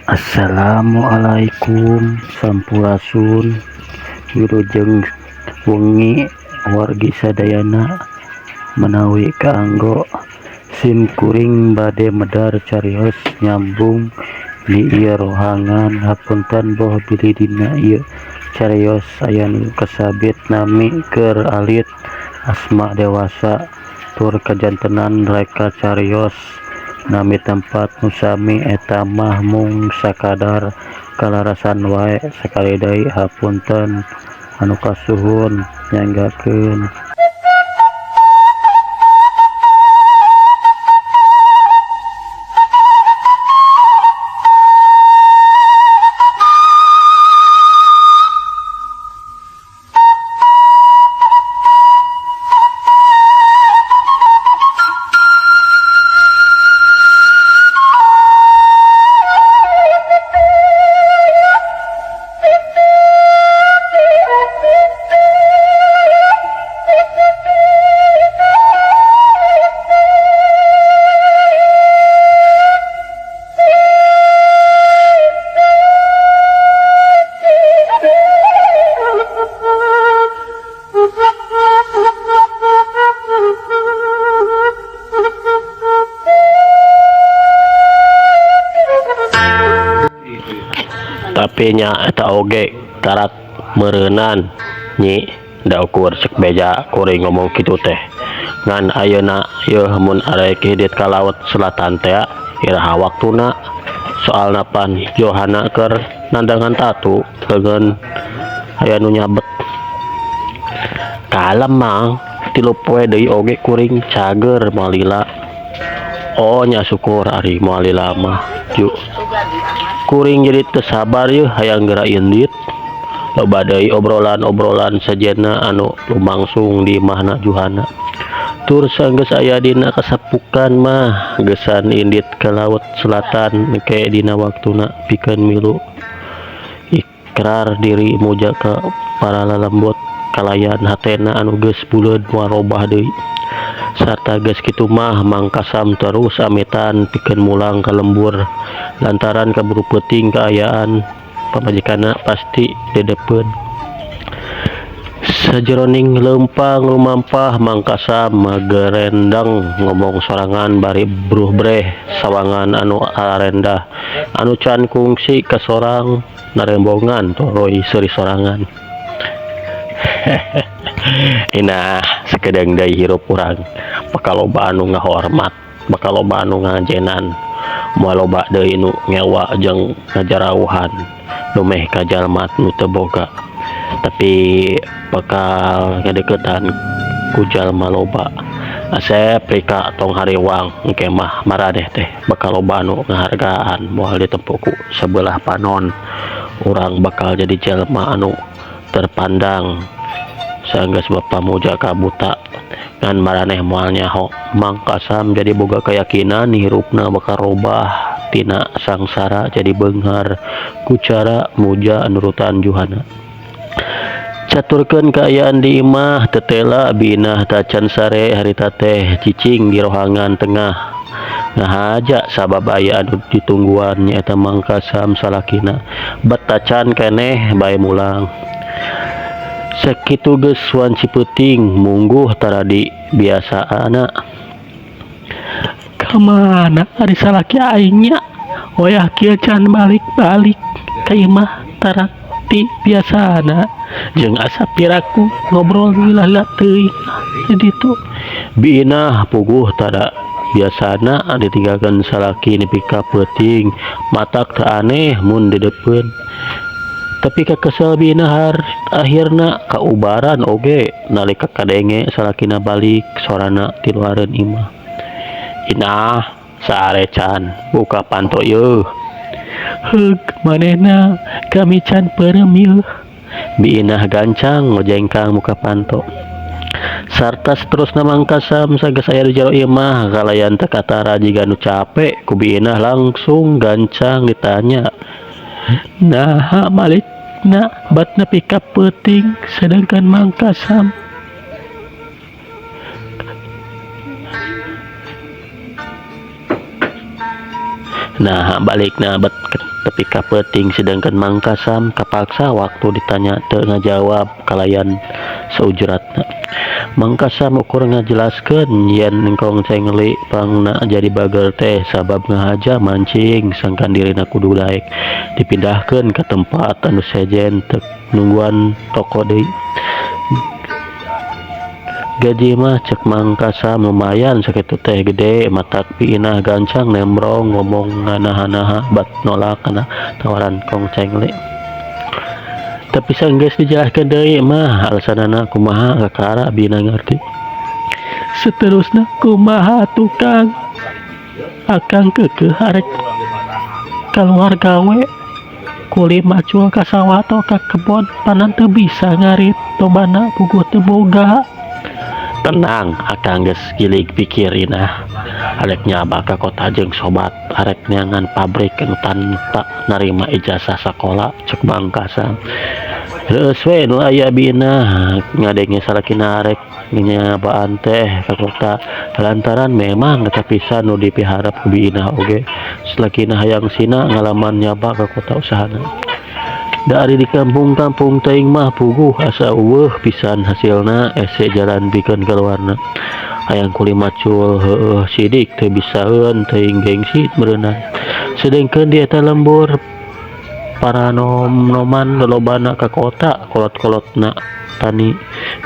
Assalamualaikum Sampurasun Wilujeng wengi wargi sadayana menawi kaanggo sim kuring bade medar carios nyambung di ieu rohangan hapunten boh bilih dina ieu carios aya nu kasabit nami keur alit asma dewasa tur kajantenan reka carios nami tempat nusami eta mah mung sakadar kalarasan wae sakali deui hapunten anu kasuhun nyanggakeun. Tapi nya eta oge tarak meureunnan nyi da ukur cek beja kuring ngomong kitu teh ngan ayeuna yeuh mun arek hidit ka laut selatan teh iraha waktuna soalna pan Johana keur nandangan tatu leungeun aya nu nyabet kalem mang tilu poe deui oge kuring cager moal lila. Oh nya syukur ari moal lila mah juk kuring jadi teu sabar yeuh hayang geura indit loba deui obrolan-obrolan sejenna anu lumangsung di imahna Johana tur sanggeus aya dina kasapukan mah geusan indit ke laut selatan engke dina waktuna pikeun milu ikrar diri muja ka para lalembut kalayan hatena anu geus buleud moal robah deui sarta geus kitu mah mangkasam terus amitan pikeun mulang ka lembur lantaran kaburu peuting kaayaan pamajikanna pasti dedepeun. Sajeroning leumpang lumampah mangkasam magerendang ngomong sorangan bari bruh breh sawangan anu arendah anu can kungsi ka sorang narembongan toroy seuri sorangan. Inah sakedeng deui hirup urang bakal loba anu ngahormat bakal loba anu ngajenan moal loba deui nu ngewa jeung ngajarawuhan lumeh ka jalma nu teu boga tapi bakal ngadeukeutan ku jalma loba asep rika tong hariwang engke mah maraneh teh bakal loba anu ngahargaan moal ditempo ku sabelah panon urang bakal jadi jalma anu terpandang sanggeus bapa muja ka buta ngan maraneh moal nyaho mangkasam jadi boga keyakinan hirupna bakal robah tina sangsara jadi beunghar ku cara muja nurutan Johana. Caturkeun kaayaan di imah tetela binah tacan sare harita teh cicing di rohangan tengah ngahaja sabab aya anu ditungguan nyaeta mangkasam salakina bet tacan keneh bae mulang. Sakitu geus wanci peuting mungguh taradi biasaana. Kamana ari salaki aing nya? Wayah kieu can balik-balik ka imah tarati biasana. Jeung asa piraku ngobrol lila teuing di ditu. Biinah puguh tada biasana ditinggalkeun salaki nepi ka peuting matak teu aneh mun dedepeun. Tapi kakesel binahar akhirna kaubaran oge nalika kadenge salakina balik sorana ti luareun imah. Inah saarecan buka panto yeuh. Heug manehna kami can peureum yeuh. Biinah gancang ngojengkang muka panto. Sarta saterusna mangkasam sageus aya di jero imah kalayan teu katara jiga nu capek ku biinah langsung gancang ditanya. Nah malikna batna pika peuting sedangkan mangkasam nah balikna bet tapi kapeting sedangkan Mang Kasam kapaksa waktu ditanya teu ngajawab kalayan saujratna. Mang Kasam ukur ngajelaskeun yen engkong cengli pangna jadi bager teh sabab ngahaja mancing sangkan dirina kudu daek dipindahkeun ke tempat anu sejen teu nungguan toko deui. Gaji mah cek Mang Kasam lumayan sakitu teh gede matak piinah gancang nembrong ngomong nganaha-naha bat nolak kana tawaran kong cengli. Tapi sanggeus dijelaskeun deui mah alasanana kumaha kakara bina ngarti. Seterusnya kumaha tukang akang keukeuh arek keluar gawe kuli macul ka sawah atau ka kebon panan teu bisa ngarit tobana puguh teu boga. Tenang, akang geus gilig pikirin arek nyaba ka kota jeung sobat arek neangan pabrik anu tanpa narima ijazah sakola cek Mang Kasam. Reus we nu aya bina ngadenge salakina arek nyabaan teh ka kota lantaran memang eta pisan nu dipiharap ku bina oge salakina hayang sina ngalaman nyaba ka kota usahana. Dari di kampung-kampung teuing mah puguh asa eueuh pisan hasilna ese jalan pikeun keluarna. Hayang kuli macul heueuh sidik teu bisaeun teuing gengsi meureunna. Sedengkeun di eta lembur para nom-noman lolobana ka kota kolot-kolotna tani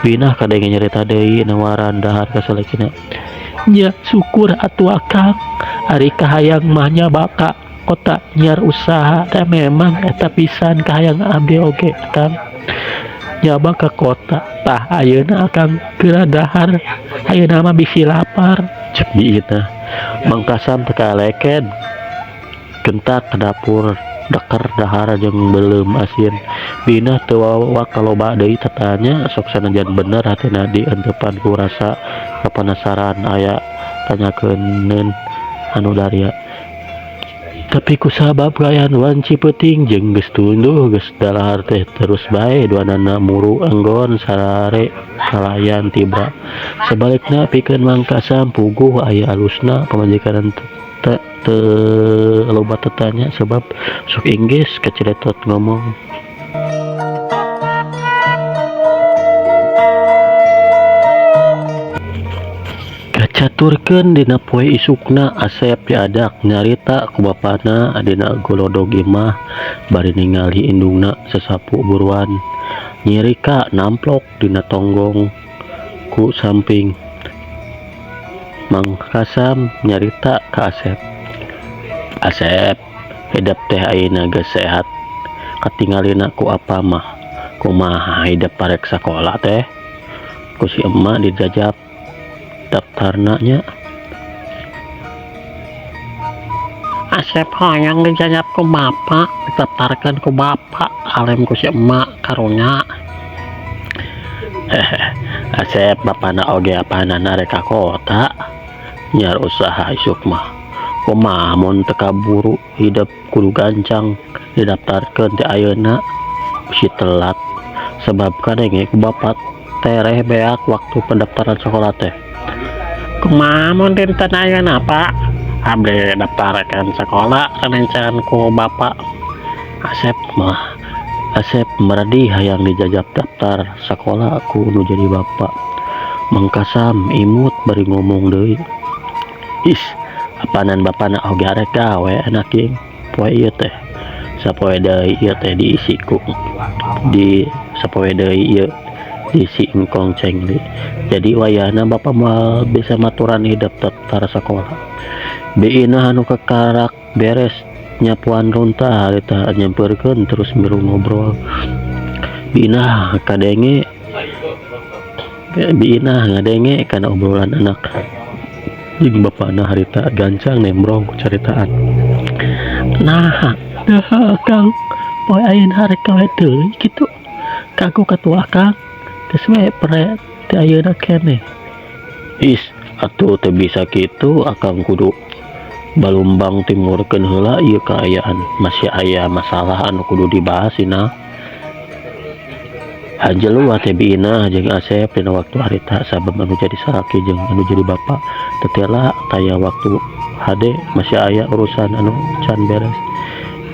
binah kadenge nyarita deui nawaran dahar ka salakina. Nya syukur atuh akang ari kahayang mah nyabaka kota nyiar usaha dan memang eta pisan kahayang abdi oge akang nyaba ka kota tah ayeuna akang keur dahar ayeuna mah bisi lapar Cek diita Mang Kasam teu kaleken kentak ke dapur deker dahar jeung beuleum asin bina teu wawa kaloba deui tatanya sok sanajan bener hatina dientepan ku rasa kapanasaran aya tanyakeun anu daria. Tapi ku sabab kaayaan wanci peuting jeung geus tunduh geus dalahar teh terus bae duanana muru enggon sarare kalayan tiba. Sebalikna pikeun Mang Kasam puguh aya alusna pamajikan teu loba tetanya sebab sok inggis kaceletot ngomong. Caturkeun dina poe isukna Asep diadak nyarita ku bapana dina golodog imah bari ningali indungna sesapu buruan nyirika namplok dina tonggong ku samping. Mang Kasam nyarita ka Asep, Asep hidup teh ayeuna geus sehat katingalina ku apa mah kumaha hidup parek sakola teh ku si emak dijajab daftarna nya. Asep hoyong dijajab ku bapak didaftarkeun ku bapak alem ku si emak karunya. Asep bapana oge apanana rek ka kota nyiar usaha isuk mah kumaha mun teu kaburu hidup kudu gancang didaftarkeun teh ayeuna bisi telat sebab kadenge ku bapak tereh beak waktu pendaftaran sekolah teh. Kumaha mun dinten ayeuna Pak abdi daftarkeun sekolah rencangan ku bapak. Asep meredi hayang dijajab daftar sekolah aku nu jadi bapak. Mang Kasam imut bari ngomong deui. Is, apanan bapana oge arek gawe anak king poe ieu teh. Sapoe deui ieu teh diisi ku di sapoe deui ieu diisi engkong cengli. Jadi wayahna bapak moal bisa maturan hidup daftar sekolah. Beina anu kekarak beres nyapuan runta harita nyamperkeun terus miru ngobrol. Bina ngadenge kana obrolan anak jeung bapana harita gancang nembrong ku caritaan. Nah, Kang poe ayeuna harek gawe deui kitu. Kaku katua Kang geus we pre teh ayeuna keneh. Is, atuh teu bisa kitu akang kudu balumbang timurkeun heula ieu kaayaan masih aya masalah anu kudu dibahas ina. Hanjelu teh bina jeung Asep dina waktu harita sabab anu jadi salaki jeung anu jadi bapak tetela taya waktu hade masih aya urusan anu can beres.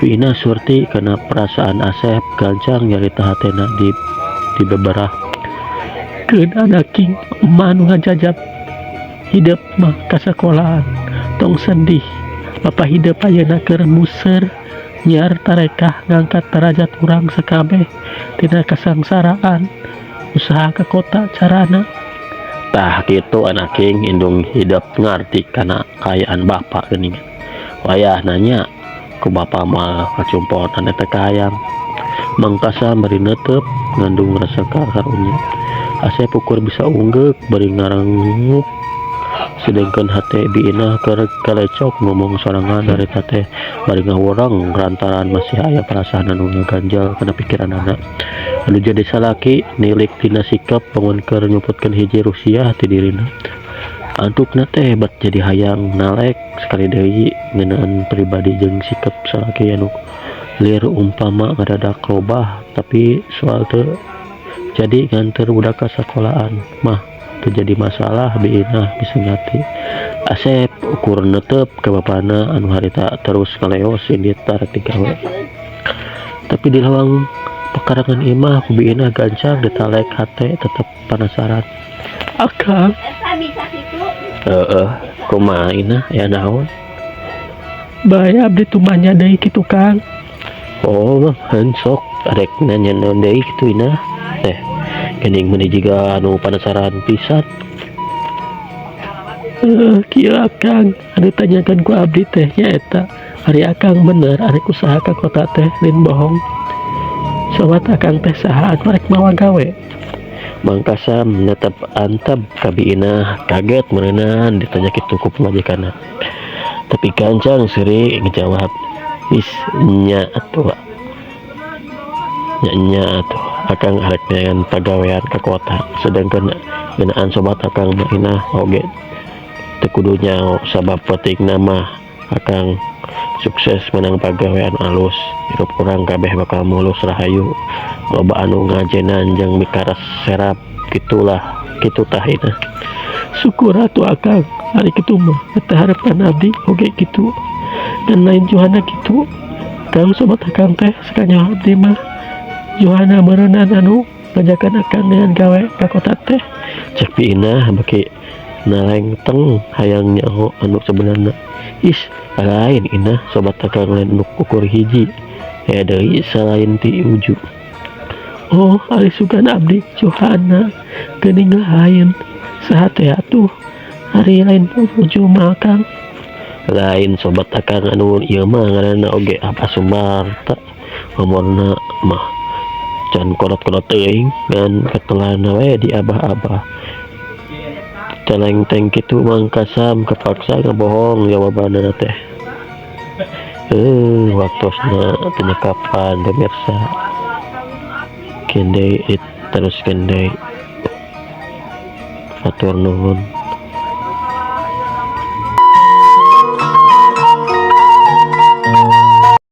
Pina surti karena perasaan Asep gancang nyarita hatena di beberapa Keun anak king manu ngajajab hidup mah kasekolahan tong sedih Bapak hidup ayeuna keur muser nyiar tarekah ngangkat derajat urang sakabeh tina kasangsaraan usaha ke kota carana tah gitu anak king indung hidup ngarti karena kayaan bapak geuning wayah nanya ku bapak mah kacumpon ane teh kayang mangkasa beri netep ngandung rasa karunya Asep ukur bisa unggek beri ngarangup sedangkan hati biina kelecok ngomong sorangan dari teh bari ngawurang lantaran masih aya perasaan anu ngaganjal kana pikiran anak anu jadi salaki nilik tina sikap bangun keur nyuputkeun hiji Rusia ti dirina antukna teh bat jadi hayang nalek sekali deui ngeunaan pribadi jeung sikap salaki anu lir umpama ngadadak lobah tapi soal teu jadi nganter budak ka sekolahan mah terjadi masalah biina bisa ngati Asep ukur netep ke bapana anu harita terus ngaleos indit tarik digawe tapi di lawang pekarangan imah ku biina gancang ditalek hate tetep penasaran Akang kumaha ina ya naon bae abdi tumanya deui kitu Kang oh sok arek nanya naon deui kitu ina teh gening meuni jiga anu penasaran pisan kieu Akang anu tanyakan ku abdi teh nyaeta ari Akang bener arek usaha ka kota teh lain bohong sobat Akang teh saha anu arek mawa gawe mangkasam netep antep kabiina kaget merenang ditanya kitu ku pamajikanna tapi gancang seri ngejawab is nya atuh nya atuh Akang arek neangan pagawean ke kota sedangkan ngeunaan sobat Akang mah oge teu kudu nyaho sabab penting nama Akang sukses menang pagawean alus hirup urang kabeh bakal mulus rahayu loba anu ngajenan jeung mikaras serap gitulah kitu tah ina syukur atuh Akang ari kitu mah eta harapan abdi oge kitu dan lain Johana kitu Kang sobat Akang teh sakanya abdi mah Johana meureunan anu ngajakan Akang dengan gawe ka kota teh cek piina beki naleng teng hayang nyaho anu sebenarnya is lain ina sobat Akang lain anu ukur hiji ya deui selain ti uju oh ari sugan abdi Johana geuning lain saha teh atuh ari lain uju mah Kang lain sobat Akang anu ieu mah ngaranna oge Abah Sumarta umurna mah can kolot-kolot teuing ngan ketelana we di abah-abah celeng-teng kitu mangkasam kepaksa ngebohong jawabanna teh waktosna penyekapan pemirsa kendai terus kendai atur nuhun.